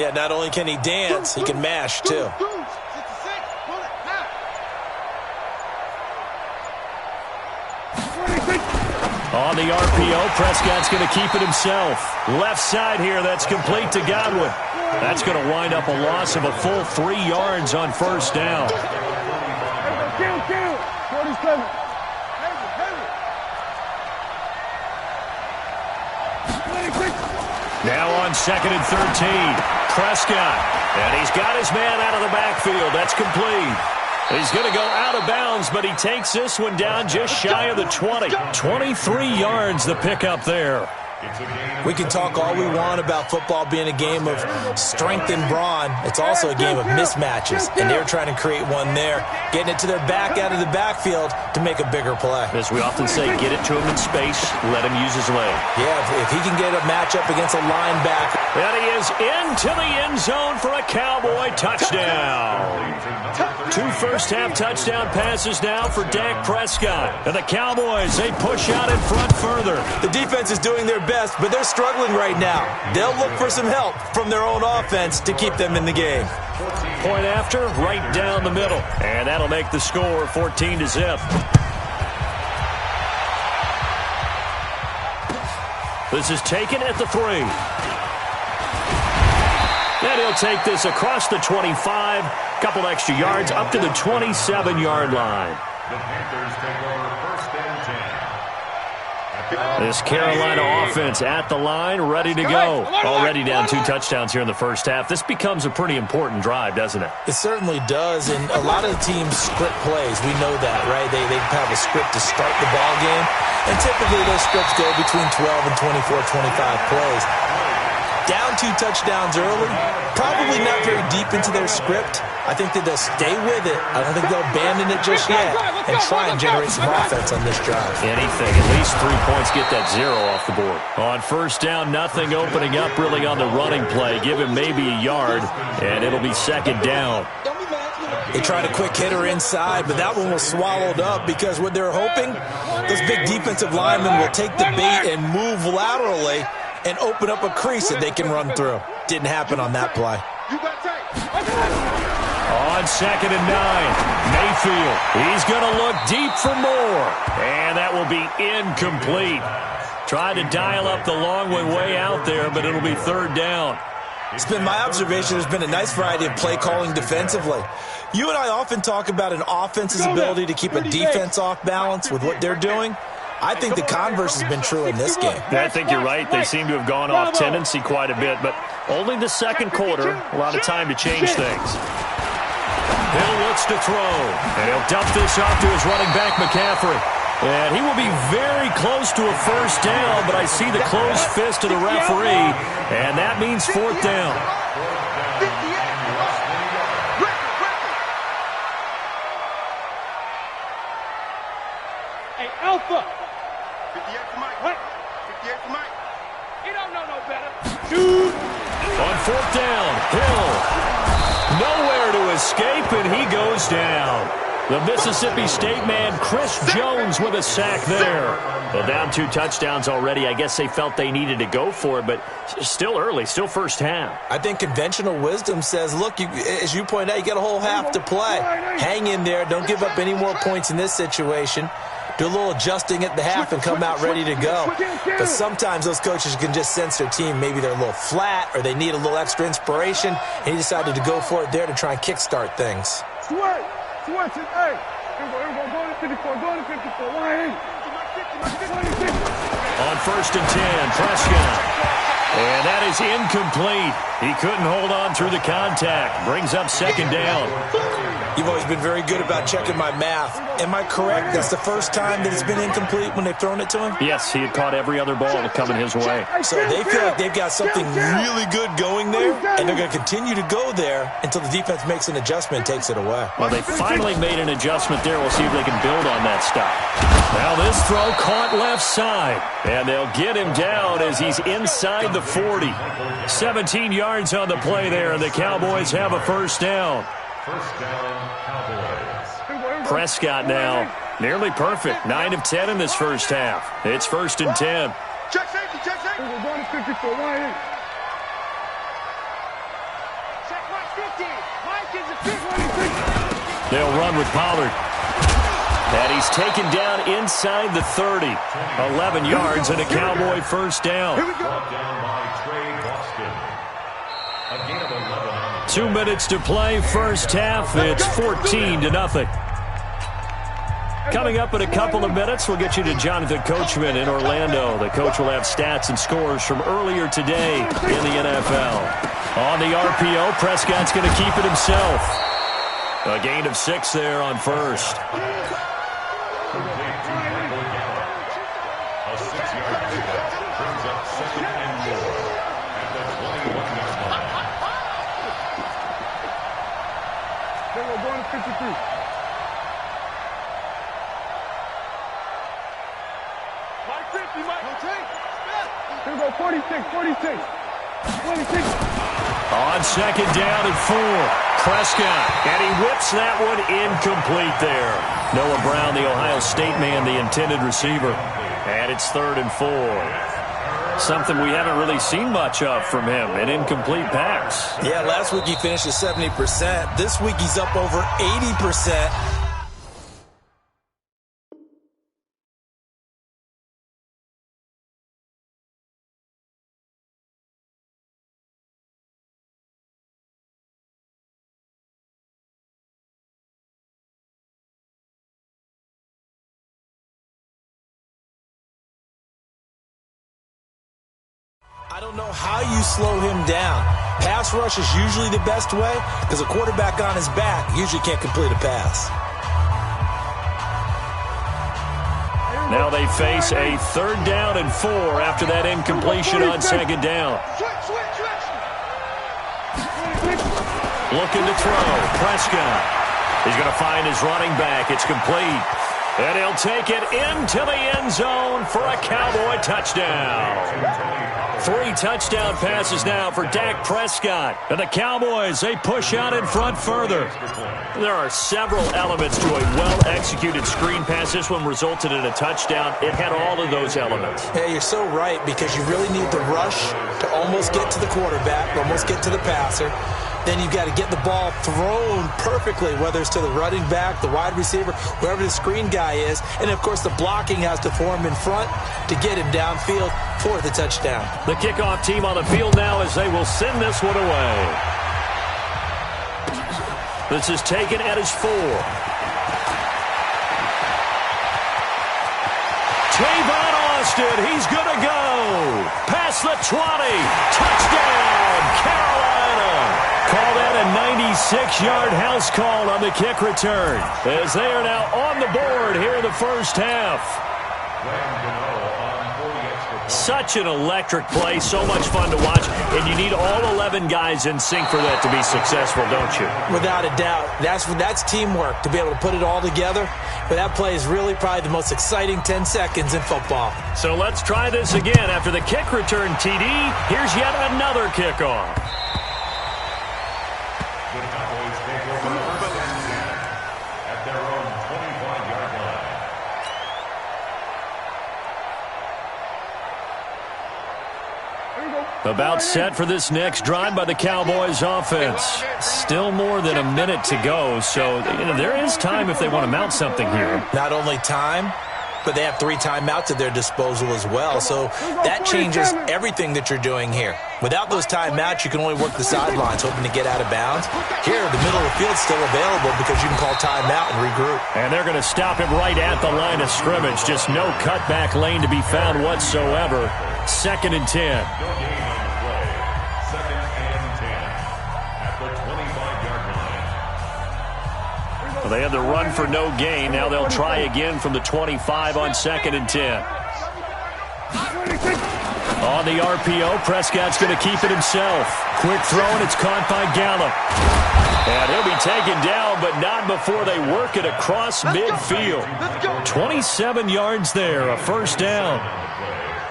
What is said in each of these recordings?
Yeah, not only can he dance, he can mash, too. On the RPO, Prescott's going to keep it himself. Left side here, that's complete to Godwin. That's going to wind up a loss of a full 3 yards on first down. Now on 2nd and 13, Prescott. And he's got his man out of the backfield. That's complete. He's going to go out of bounds, but he takes this one down just shy of the 20. 23 yards the pickup there. We can talk all we want about football being a game of strength and brawn. It's also a game of mismatches, and they're trying to create one there, getting it to their back out of the backfield to make a bigger play. As we often say, get it to him in space, let him use his leg. Yeah, if he can get a matchup against a linebacker. And he is into the end zone for a Cowboy touchdown. 2 first-half touchdown passes now for Dak Prescott. And the Cowboys, they push out in front further. The defense is doing their best, but they're struggling right now. They'll look for some help from their own offense to keep them in the game. Point after, right down the middle. And that'll make the score 14-0. This is taken at the 3. And he'll take this across the 25. Couple extra yards up to the 27-yard line. The Panthers take over 1st and 10. This Carolina offense at the line, ready to go. Already down 2 touchdowns here in the first half. This becomes a pretty important drive, doesn't it? It certainly does, and a lot of the teams script plays. We know that, right? They have a script to start the ball game, and typically those scripts go between 12 and 24, 25 plays. Down 2 touchdowns early, probably not very deep into their script. I think that they'll stay with it. I don't think they'll abandon it just yet and try and generate some offense on this drive. Anything, at least 3 points, get that 0 off the board. On first down, nothing opening up really on the running play. Give him maybe a yard, and it'll be 2nd down. They tried a quick hitter inside, but that one was swallowed up because what they're hoping, those big defensive linemen will take the bait and move laterally and open up a crease that they can run through. Didn't happen on that play. On 2nd and 9, Mayfield. He's going to look deep for more. And that will be incomplete. Tried to dial up the long one way out there, but it'll be 3rd down. It's been my observation there's been a nice variety of play calling defensively. You and I often talk about an offense's ability to keep a defense off balance with what they're doing. I think the converse has been true in this game. I think you're right. They seem to have gone off tendency quite a bit, but only the 2nd quarter, a lot of time to change things. Hill looks to throw, and he'll dump this off to his running back, McCaffrey. And he will be very close to a first down, but I see the closed fist of the referee, and that means 4th down. Hey, Alpha! 58 for Mike. What? 58 for Mike. He don't know no better. Dude! On 4th down, Hill. Nowhere to escape, and he goes down. The Mississippi State man, Chris Jones, with a sack there. Well, down 2 touchdowns already. I guess they felt they needed to go for it, but still early, still first half. I think conventional wisdom says, look, as you pointed out, you got a whole half to play. Hang in there. Don't give up any more points in this situation. Do a little adjusting at the half and come out ready to go. But sometimes those coaches can just sense their team. Maybe they're a little flat or they need a little extra inspiration, and he decided to go for it there to try and kickstart things. Switch it, hey. Here we go, go to 54, go to 54. On 1st and 10, Prescott. And that is incomplete. He couldn't hold on through the contact. Brings up 2nd down. You've always been very good about checking my math. Am I correct? That's the first time that it's been incomplete when they've thrown it to him? Yes, he had caught every other ball coming his way. So they feel like they've got something really good going there, and they're going to continue to go there until the defense makes an adjustment and takes it away. Well, they finally made an adjustment there. We'll see if they can build on that stop. Now this throw caught left side, and they'll get him down as he's inside the 40. 17 yards on the play there, and the Cowboys have a first down. First down, Cowboys. Prescott now nearly perfect. 9 of 10 in this first half. It's 1st and 10. Check safety, check safety. We're going to 54, They'll run with Pollard. And he's taken down inside the 30. 11 yards and a Cowboy first down. Brought down by Trey Boston. A gain of 11. 2 minutes to play, first half. It's 14-0. Coming up in a couple of minutes, we'll get you to Jonathan Coachman in Orlando. The coach will have stats and scores from earlier today in the NFL. On the RPO, Prescott's going to keep it himself. A gain of 6 there on first. Complete to Michael Gallup. A 6-yard pickup brings up 2nd and 4 at the 21-yard line. Then we're going to 53. Mike 50, Mike. Here we go, 46. On second down and 4, Prescott. And he whips that one incomplete there. Noah Brown, the Ohio State man, the intended receiver. And it's 3rd and 4. Something we haven't really seen much of from him, an incomplete pass. Yeah, last week he finished at 70%. This week he's up over 80%. I don't know how you slow him down. Pass rush is usually the best way because a quarterback on his back usually can't complete a pass. Now they face a 3rd down and 4 after that incompletion on second down. Looking to throw. Prescott. He's going to find his running back. It's complete. And he'll take it into the end zone for a Cowboy touchdown. 3 touchdown passes now for Dak Prescott. And the Cowboys, they push out in front further. There are several elements to a well-executed screen pass. This one resulted in a touchdown. It had all of those elements. Yeah, you're so right because you really need the rush to almost get to the quarterback, almost get to the passer. Then you've got to get the ball thrown perfectly, whether it's to the running back, the wide receiver, wherever the screen guy is. And, of course, the blocking has to form in front to get him downfield for the touchdown. The kickoff team on the field now as they will send this one away. This is taken at his 4. Tavon Austin, he's going to go. Past the 20. Touchdown, Carolina. Call that a 96-yard house call on the kick return, as they are now on the board here in the first half. Such an electric play, so much fun to watch, and you need all 11 guys in sync for that to be successful, don't you? Without a doubt. That's teamwork, to be able to put it all together. But that play is really probably the most exciting 10 seconds in football. So let's try this again. After the kick return, TD, here's yet another kickoff. About set for this next drive by the Cowboys offense. Still more than a minute to go, so there is time if they want to mount something here. Not only time, but they have 3 timeouts at their disposal as well, so that changes everything that you're doing here. Without those timeouts, you can only work the sidelines, hoping to get out of bounds. Here, the middle of the field's still available because you can call timeout and regroup. And they're going to stop him right at the line of scrimmage. Just no cutback lane to be found whatsoever. 2nd and 10. They had the run for no gain. Now they'll try again from the 25 on 2nd and 10. On the RPO, Prescott's going to keep it himself. Quick throw, and it's caught by Gallup. And he'll be taken down, but not before they work it across midfield. 27 yards there, a first down.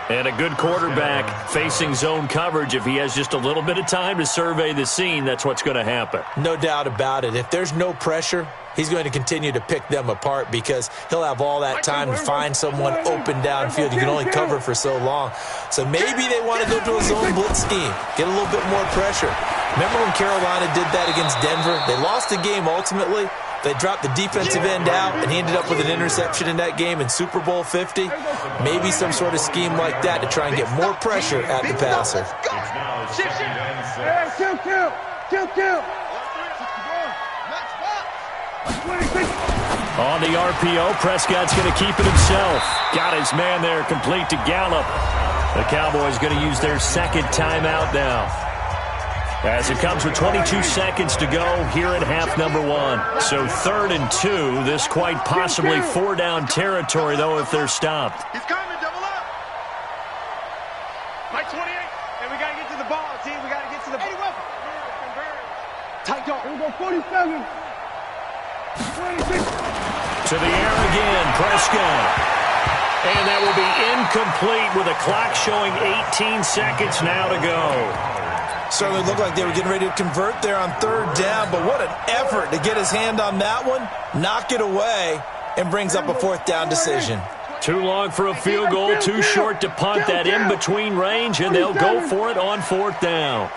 And a good quarterback facing zone coverage. If he has just a little bit of time to survey the scene, that's what's going to happen. No doubt about it. If there's no pressure, he's going to continue to pick them apart because he'll have all that time to find someone open downfield. You can only cover for so long. So maybe they want to go to a zone blitz scheme, get a little bit more pressure. Remember when Carolina did that against Denver? They lost the game ultimately. They dropped the defensive end out, and he ended up with an interception in that game in Super Bowl 50. Maybe some sort of scheme like that to try and get more pressure at the passer. On the RPO, Prescott's going to keep it himself. Got his man there, complete to Gallup. The Cowboys going to use their second timeout now, as it comes with 22 seconds to go here in half number one. So 3rd and 2. This quite possibly 4-down territory, though, if they're stopped. He's coming, double up. Mike 28, and we got to get to the ball, team. We got to get to the ball. Tight dog. Here we go, 47. 26. To the air again, Prescott. And that will be incomplete with a clock showing 18 seconds now to go. Certainly looked like they were getting ready to convert there on 3rd down, but what an effort to get his hand on that one, knock it away, and brings up a 4th down decision. Too long for a field goal, too short to punt that in-between range, and they'll go for it on 4th down.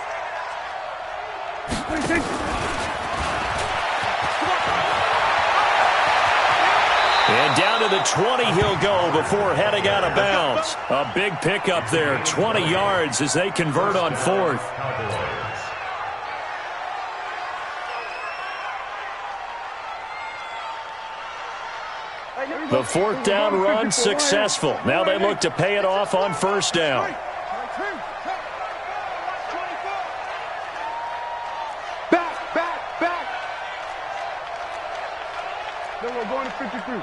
And down to the 20 he'll go before heading out of bounds. A big pickup there, 20 yards as they convert on 4th. The 4th down run successful. Now they look to pay it off on 1st down. Back. Then we're going to 53.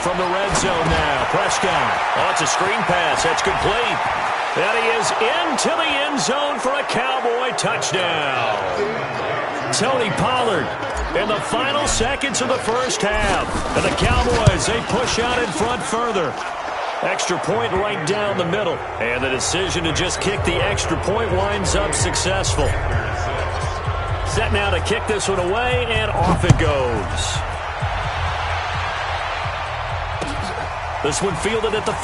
From the red zone now, Prescott. Oh, it's a screen pass. That's complete. And he is into the end zone for a Cowboy touchdown. Tony Pollard in the final seconds of the first half. And the Cowboys, they push out in front further. Extra point right down the middle. And the decision to just kick the extra point winds up successful. Set now to kick this one away, and off it goes. This one fielded at the 5.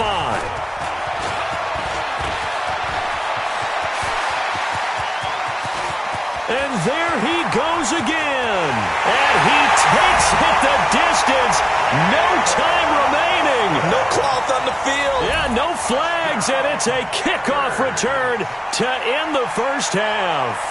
And there he goes again. And he takes it the distance. No time remaining. No cloth on the field. Yeah, no flags, and it's a kickoff return to end the first half.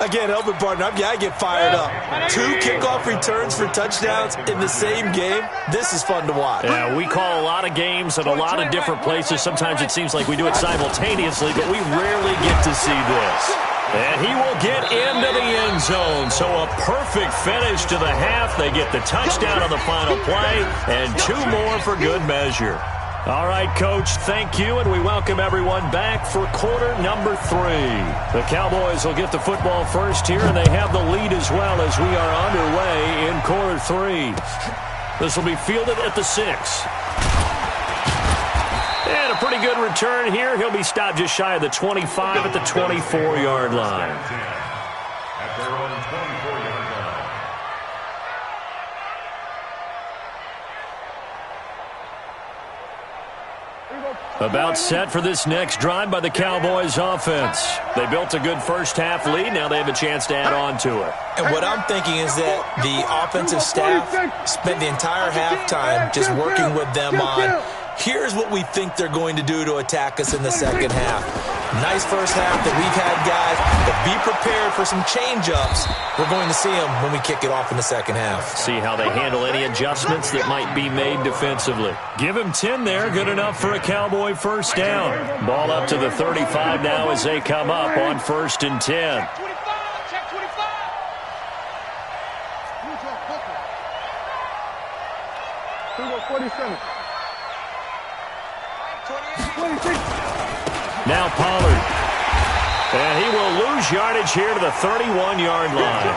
Again, help it, partner. I get fired up. 2 kickoff returns for touchdowns in the same game. This is fun to watch. Yeah, we call a lot of games at a lot of different places. Sometimes it seems like we do it simultaneously, but we rarely get to see this. And he will get into the end zone. So a perfect finish to the half. They get the touchdown on the final play, and 2 more for good measure. All right, Coach, thank you, and we welcome everyone back for quarter number 3. The Cowboys will get the football first here, and they have the lead as well as we are underway in quarter 3. This will be fielded at the 6. And a pretty good return here. He'll be stopped just shy of the 25 at the 24-yard line. At their own 24-yard line. About set for this next drive by the Cowboys offense. They built a good first half lead. Now they have a chance to add on to it. And what I'm thinking is that the offensive staff spent the entire halftime just working with them on, here's what we think they're going to do to attack us in the second half. Nice first half that we've had, guys, but be prepared for some change-ups. We're going to see them when we kick it off in the second half. See how they handle any adjustments that might be made defensively. Give him 10 there, good enough for a Cowboy first down. Ball up to the 35 now as they come up on 1st and 10. Check 25. Here we go, 47. 26. Now Pollard. And he will lose yardage here to the 31-yard line.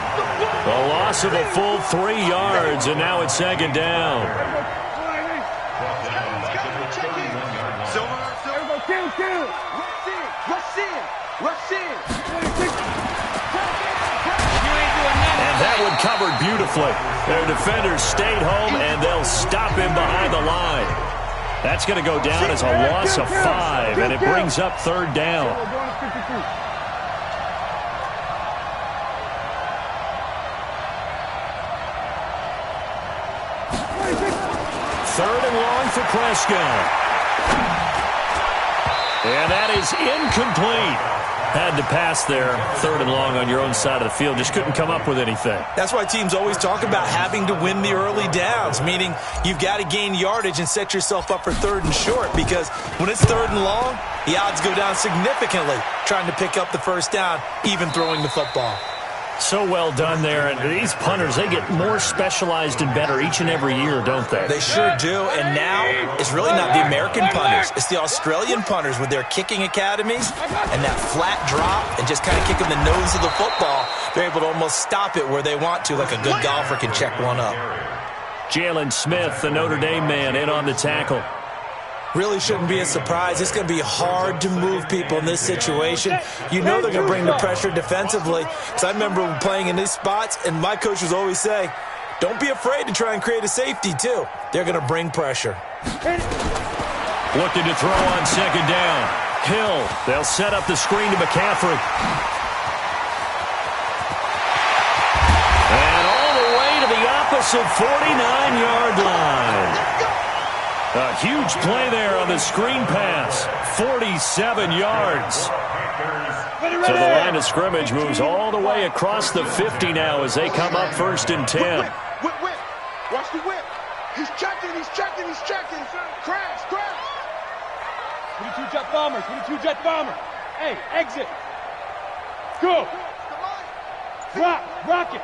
A loss of a full 3 yards, and now it's 2nd down. Rush in. You ain't And that one covered beautifully. Their defenders stayed home, and they'll stop him behind the line. That's going to go down as a loss of 5, and it brings up third down. Third and long for Prescott. And that is incomplete. Had to pass there, third and long on your own side of the field. Just couldn't come up with anything. That's why teams always talk about having to win the early downs, meaning you've got to gain yardage and set yourself up for third and short, because when it's third and long, the odds go down significantly trying to pick up the first down, even throwing the football. So well done there. And these punters, they get more specialized and better each and every year, don't they? They sure do. And now it's really not the American punters. It's the Australian punters with their kicking academies and that flat drop and just kind of kicking the nose of the football. They're able to almost stop it where they want to, like a good golfer can check one up. Jalen Smith, the Notre Dame man, in on the tackle. Really shouldn't be a surprise. It's going to be hard to move people in this situation. You know they're going to bring the pressure defensively. Because I remember playing in these spots, and my coach was always saying, don't be afraid to try and create a safety, too. They're going to bring pressure. Looking to throw on second down. Hill, they'll set up the screen to McCaffrey. And all the way to the opposite 49-yard line. A huge play there on the screen pass. 47 yards. So the line of scrimmage moves all the way across the 50 now as they come up first and 10. Whip. Watch the whip. He's checking. Crash. 22 jet bomber. Hey, exit. Go. Rock it.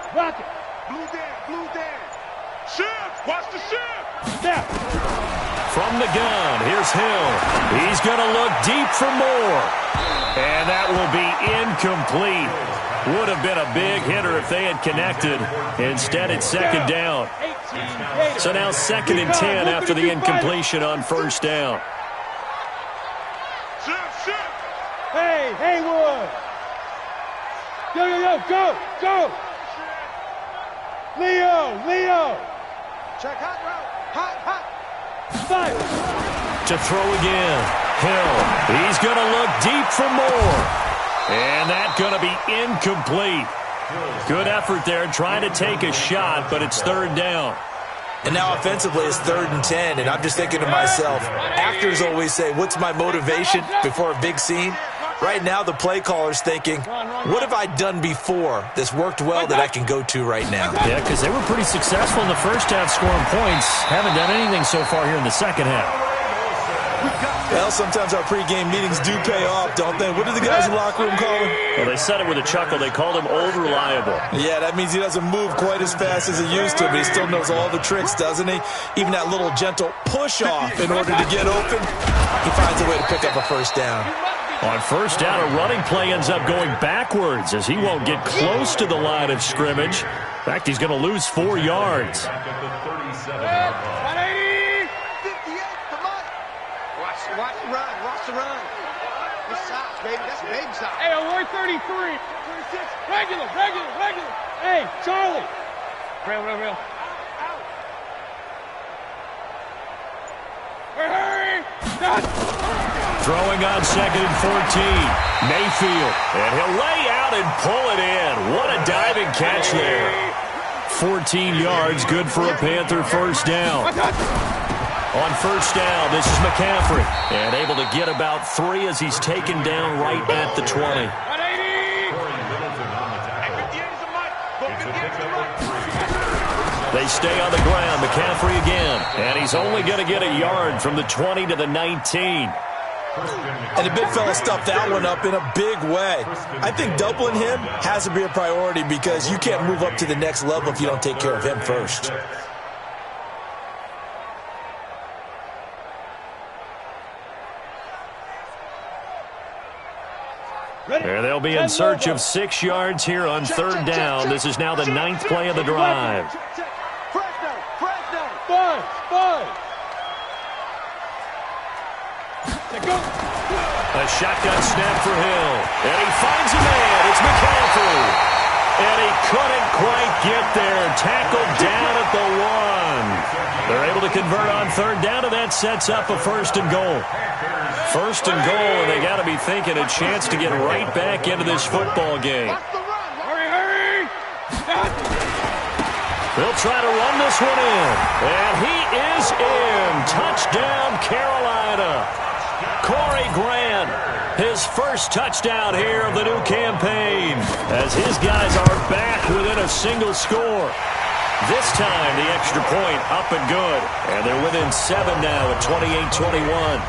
Blue down. Shift. Watch the shift. Snap. From the gun, here's Hill. He's going to look deep for more. And that will be incomplete. Would have been a big hitter if they had connected. Instead, it's second down. So now second and 10 after the incompletion on first down. Shift. Hey, Haywood. Go. Leo. Check hot route. Hot. Five. To throw again. Hill. He's going to look deep for more. And that's going to be incomplete. Good effort there trying to take a shot, but it's third down. And now offensively it's third and 10, and I'm just thinking to myself, actors always say, what's my motivation before a big scene? Right now the play caller's thinking, what have I done before that's worked well that I can go to right now? Yeah, because they were pretty successful in the first half scoring points. Haven't done anything so far here in the second half. Well, sometimes our pregame meetings do pay off, don't they? What do the guys in the locker room call him? Well, they said it with a chuckle. They called him old reliable. Yeah, that means he doesn't move quite as fast as he used to, but he still knows all the tricks, doesn't he? Even that little gentle push-off in order to get open, he finds a way to pick up a first down. On first down, a running play ends up going backwards as he won't get close to the line of scrimmage. In fact, he's going to lose 4 yards. 180. 58. Come on. Watch the run. This socks, baby. That's baby socks. Hey, we're 33. 26. Regular. Hey, Charlie. Real. Hurry. Throwing on second and 14. Mayfield. And he'll lay out and pull it in. What a diving catch there. 14 yards, good for a Panther first down. On first down, this is McCaffrey. And able to get about 3 as he's taken down right at the 20. 180. They stay on the ground. McCaffrey again. And he's only going to get a yard from the 20 to the 19. And the big fella stuffed that one up in a big way. I think doubling him has to be a priority because you can't move up to the next level if you don't take care of him first. There they'll be in search of 6 yards here on third down. This is now the 9th play of the drive. Fresno. Five. A shotgun snap for Hill. And he finds a man. It's McCaffrey. And he couldn't quite get there. Tackled down at the 1. They're able to convert on third down, and that sets up a first and goal. First and goal, and they got to be thinking a chance to get right back into this football game. Hurry! They'll try to run this one in. And he is in. Touchdown, Carolina. Corey Grant, his first touchdown here of the new campaign, as his guys are back within a single score. This time, the extra point up and good. And they're within 7 now at 28-21.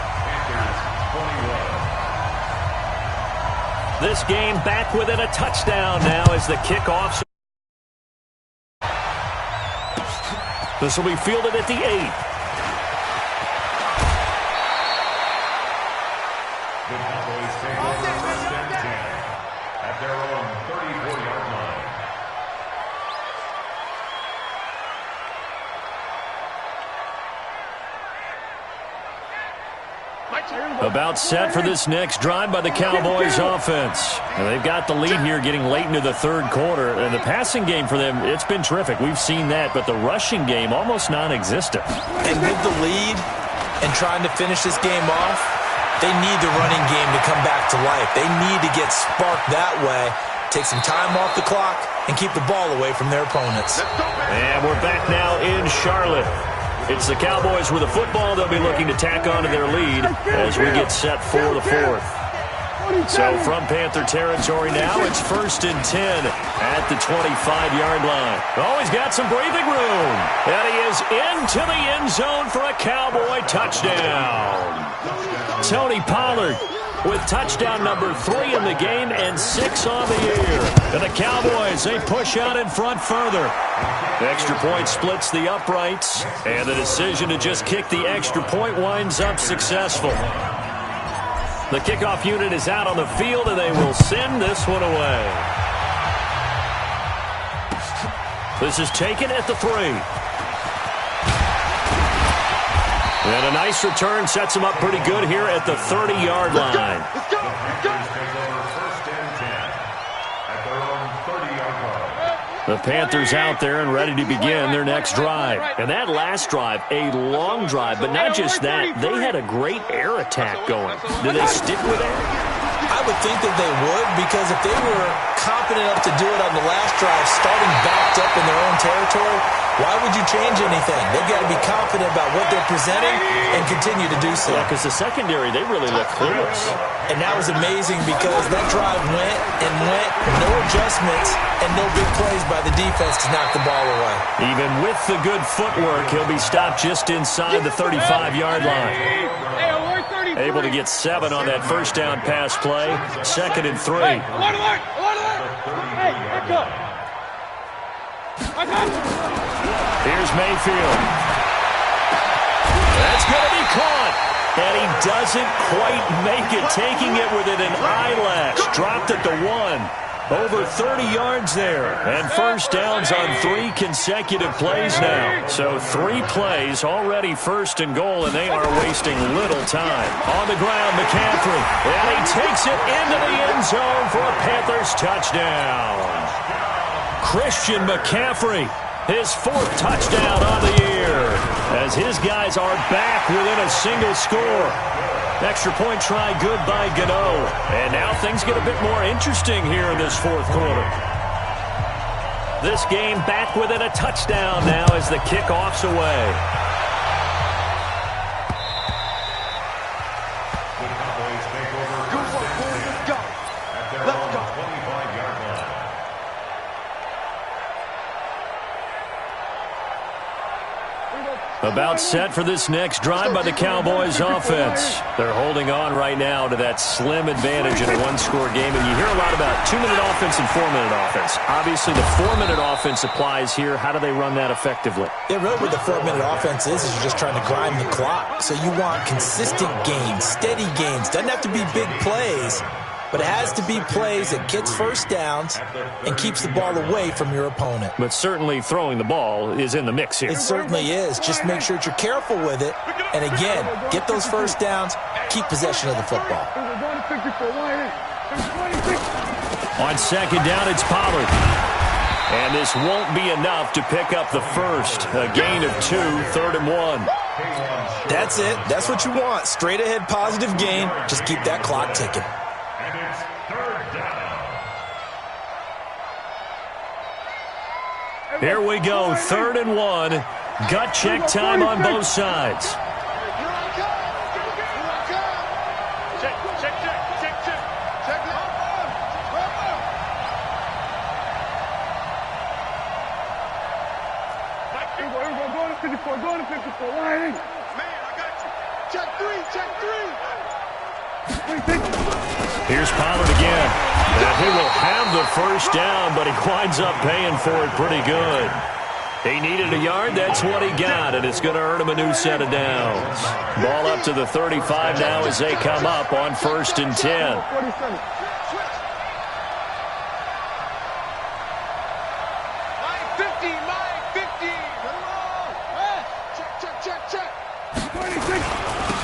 This game back within a touchdown now as the kickoffs. This will be fielded at the 8. The Cowboys take over first and 10 at their own 34-yard line. About set for this next drive by the Cowboys offense. And they've got the lead here getting late into the third quarter. And the passing game for them, it's been terrific. We've seen that. But the rushing game, almost non-existent. And with the lead and trying to finish this game off, they need the running game to come back to life. They need to get sparked that way, take some time off the clock, and keep the ball away from their opponents. And we're back now in Charlotte. It's the Cowboys with the football. They'll be looking to tack on to their lead as we get set for the fourth. So from Panther territory now, it's first and 10 at the 25-yard line. Oh, he's got some breathing room. And he is into the end zone for a Cowboy touchdown. Tony Pollard with touchdown number 3 in the game and 6 on the year. And the Cowboys, they push out in front further. The extra point splits the uprights, and the decision to just kick the extra point winds up successful. The kickoff unit is out on the field, and they will send this one away. This is taken at the 3. And a nice return sets him up pretty good here at the 30-yard line. Let's go! Take over first and 10 at their own 30-yard line. The Panthers out there and ready to begin their next drive. And that last drive, a long drive, but not just that. They had a great air attack going. Do they stick with that? I would think that they would, because if they were confident enough to do it on the last drive, starting backed up in their own territory, why would you change anything? They've got to be confident about what they're presenting and continue to do so. Yeah, because the secondary, they really look clueless. And that was amazing because that drive went and went, no adjustments, and no big plays by the defense to knock the ball away. Even with the good footwork, he'll be stopped just inside the 35-yard line. Able to get 7 on that first down pass play. Second and 3. Hey, back up. Here's Mayfield. That's going to be caught. And he doesn't quite make it, taking it within an eyelash. Dropped at the 1. Over 30 yards there. And first downs on 3 consecutive plays now. So 3 plays, already first and goal, and they are wasting little time. On the ground, McCaffrey. And he takes it into the end zone for a Panthers touchdown. Christian McCaffrey, his 4th touchdown on the year, as his guys are back within a single score. Extra point try good by Gano. And now things get a bit more interesting here in this 4th quarter. This game back within a touchdown now as the kickoff's away. The Cowboys take over first and 10 at their own 25-yard line. About set for this next drive by the Cowboys offense. They're holding on right now to that slim advantage in a one-score game. And you hear a lot about 2-minute offense and 4-minute offense. Obviously, the 4-minute offense applies here. How do they run that effectively? Yeah, really what the 4-minute offense is you're just trying to grind the clock. So you want consistent gains, steady gains. Doesn't have to be big plays, but it has to be plays that gets first downs and keeps the ball away from your opponent. But certainly throwing the ball is in the mix here. It certainly is. Just make sure that you're careful with it. And again, get those first downs, keep possession of the football. On second down, it's Pollard. And this won't be enough to pick up the first. A gain of 2, 3rd and 1. That's it. That's what you want. Straight ahead positive gain. Just keep that clock ticking. And it's 3rd down. Here we go, 3rd and 1. Gut check time on both sides. Go to 54. Line. Man, I got you. Check 3. Check 3. Here's Pollard again. And he will have the first down, but he winds up paying for it pretty good. He needed a yard. That's what he got, and it's going to earn him a new set of downs. Ball up to the 35 now as they come up on 1st and 10. 47.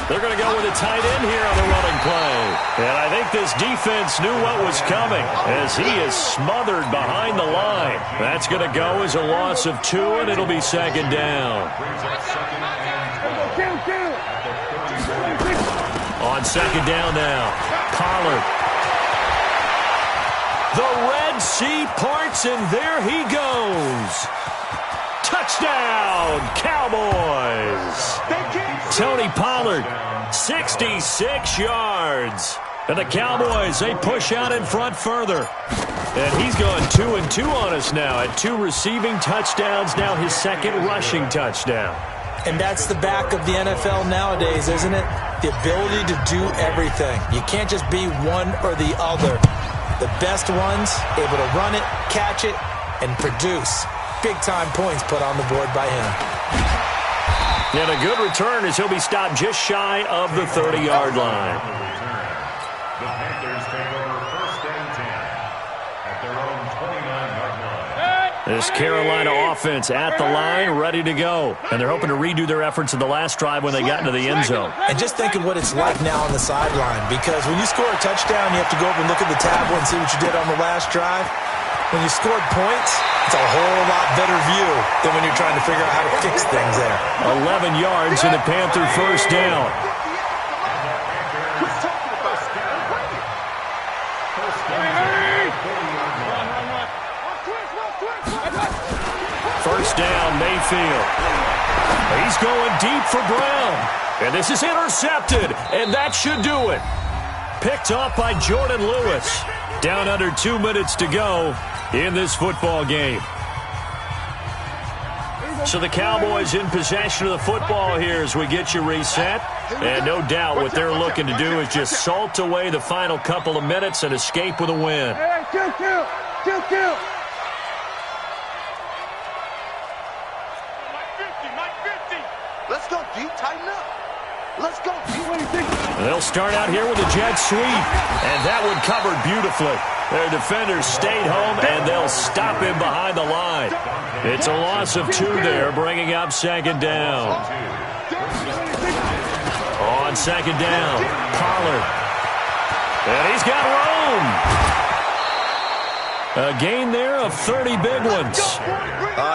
They're going to go with a tight end here on the running play. And I think this defense knew what was coming as he is smothered behind the line. That's going to go as a loss of 2, and it'll be 2nd down. On 2nd down now, Pollard. The Red Sea parts, and there he goes. Touchdown, Cowboys! Tony Pollard, 66 yards. And the Cowboys, they push out in front further. And he's gone 2-2 on us now at 2 receiving touchdowns, now his 2nd rushing touchdown. And that's the back of the NFL nowadays, isn't it? The ability to do everything. You can't just be one or the other. The best ones, able to run it, catch it, and produce. Big-time points put on the board by him. And a good return as he'll be stopped just shy of the 30-yard line. The Panthers take over 1st and 10 at their own 29-yard line. This Carolina offense at the line, ready to go. And they're hoping to redo their efforts in the last drive when they got into the end zone. And just think of what it's like now on the sideline, because when you score a touchdown, you have to go over and look at the tablet and see what you did on the last drive. When you scored points, it's a whole lot better view than when you're trying to figure out how to fix things there. 11 yards and a Panther first down. First down, Mayfield. He's going deep for Brown. And this is intercepted, and that should do it. Picked off by Jordan Lewis. Down under 2 minutes to go in this football game. So the Cowboys in possession of the football here as we get you reset. And no doubt what they're looking to do is just salt away the final couple of minutes and escape with a win. Kill. Mike 50. Let's go deep. Tighten up. Let's go deep. They'll start out here with a jet sweep. And that one covered beautifully. Their defenders stayed home, and they'll stop him behind the line. It's a loss of 2 there, bringing up 2nd down. On 2nd down, Pollard. And he's got room. A gain there of 30 big ones.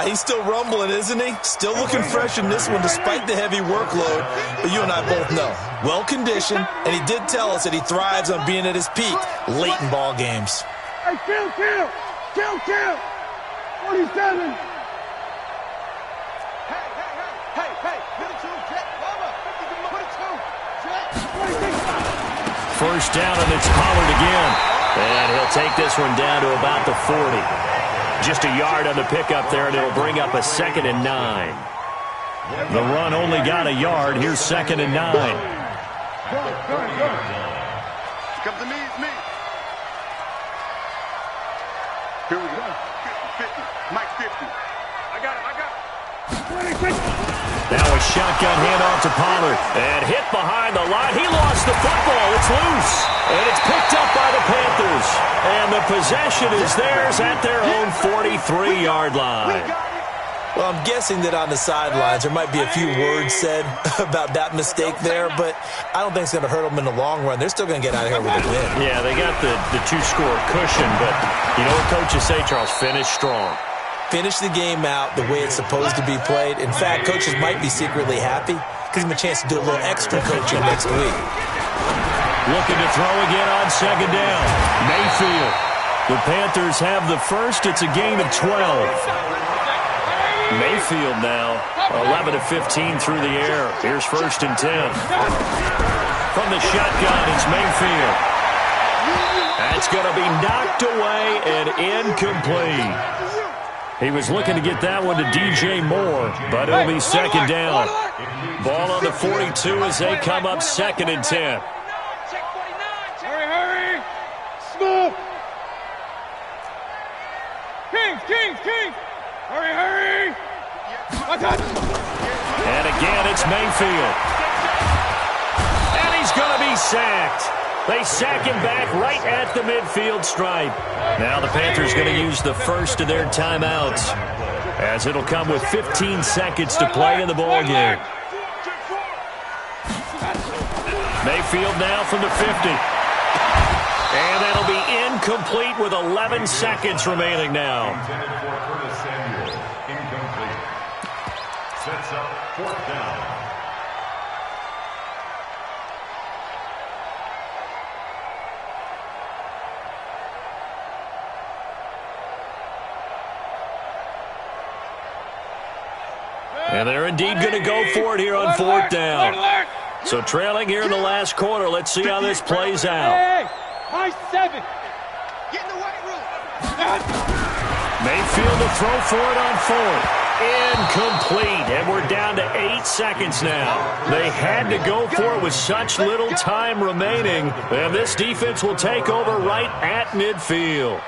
He's still rumbling, isn't he? Still looking fresh in this one despite the heavy workload. But you and I both know, well-conditioned, and he did tell us that he thrives on being at his peak late in ball games. Hey, kill. 47. First down, and it's Pollard again. And he'll take this one down to about the 40. Just a yard on the pickup there, and it'll bring up a 2nd and 9. The run only got a yard. Here's 2nd and 9. Come to me, it's me. Here we go. 50. Mike 50. I got him. Now a shotgun handoff to Pollard. And hit behind the line. He lost the football. It's loose. And it's picked up by the Panthers. And the possession is theirs at their own 43-yard line. Well, I'm guessing that on the sidelines there might be a few words said about that mistake there, but I don't think it's going to hurt them in the long run. They're still going to get out of here with a win. Yeah, they got the 2-score cushion, but you know what coaches say, Charles? Finish strong. finish the game out the way it's supposed to be played. In fact, coaches might be secretly happy. Gives him a chance to do a little extra coaching next week. Looking to throw again on second down. Mayfield. The Panthers have the first. It's a gain of 12. Mayfield now 11 of 15 through the air. Here's 1st and 10. From the shotgun, it's Mayfield. That's going to be knocked away and incomplete. He was looking to get that one to DJ Moore, but it'll be second down. Ball on the 42 as they come up 2nd and 10. Hurry! Smooth! Kings! Hurry! And again, it's Mayfield. And he's going to be sacked. They sack him back right at the midfield stripe. Now the Panthers going to use the first of their timeouts, as it'll come with 15 seconds to play in the ball game. Mayfield now from the 50. And that'll be incomplete with 11 seconds remaining now. Sets up 4th down. And they're indeed going to go for it here on 4th down. So trailing here in the last quarter. Let's see how this plays out. High 7. Get in the weight room. Mayfield to throw for it on 4th. Incomplete, and we're down to 8 seconds now. They had to go for it with such little time remaining, and this defense will take over right at midfield.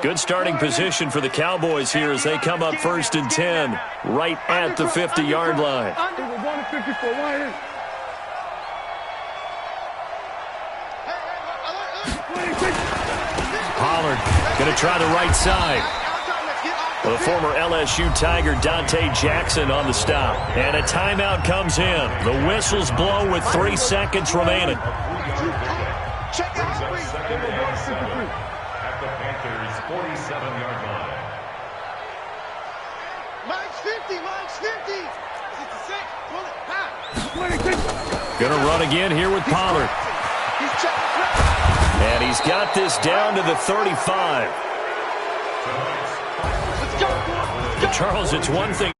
Good starting position for the Cowboys here as they come up 1st and 10, right at the 50-yard line. We're going to 54. Why is? Pollard going to try the right side. The former LSU Tiger Dante Jackson on the stop. And a timeout comes in. The whistles blow with 3 seconds remaining. Check out at the Panthers' 47-yard line. Mike's 50. 66. Going to run again here with Pollard. And he's got this down to the 35. Charles, it's one thing.